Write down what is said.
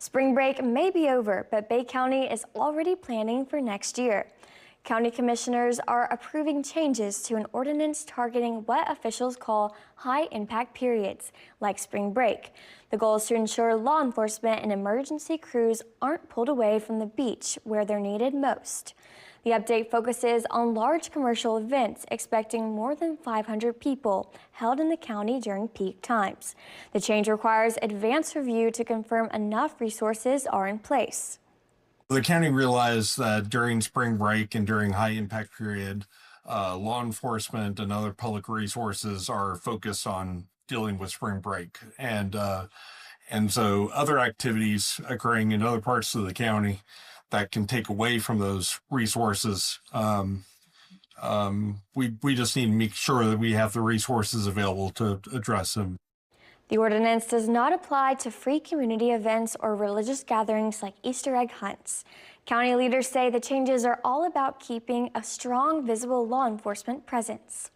Spring break may be over, but Bay County is already planning for next year. County commissioners are approving changes to an ordinance targeting what officials call high-impact periods, like spring break. The goal is to ensure law enforcement and emergency crews aren't pulled away from the beach where they're needed most. The update focuses on large commercial events expecting more than 500 people held in the county during peak times. The change requires advance review to confirm enough resources are in place. The county realized that during spring break and during high impact period, law enforcement and other public resources are focused on dealing with spring break. And so other activities occurring in other parts of the county that can take away from those resources. We just need to make sure that we have the resources available to address them. The ordinance does not apply to free community events or religious gatherings like Easter egg hunts. County leaders say the changes are all about keeping a strong, visible law enforcement presence.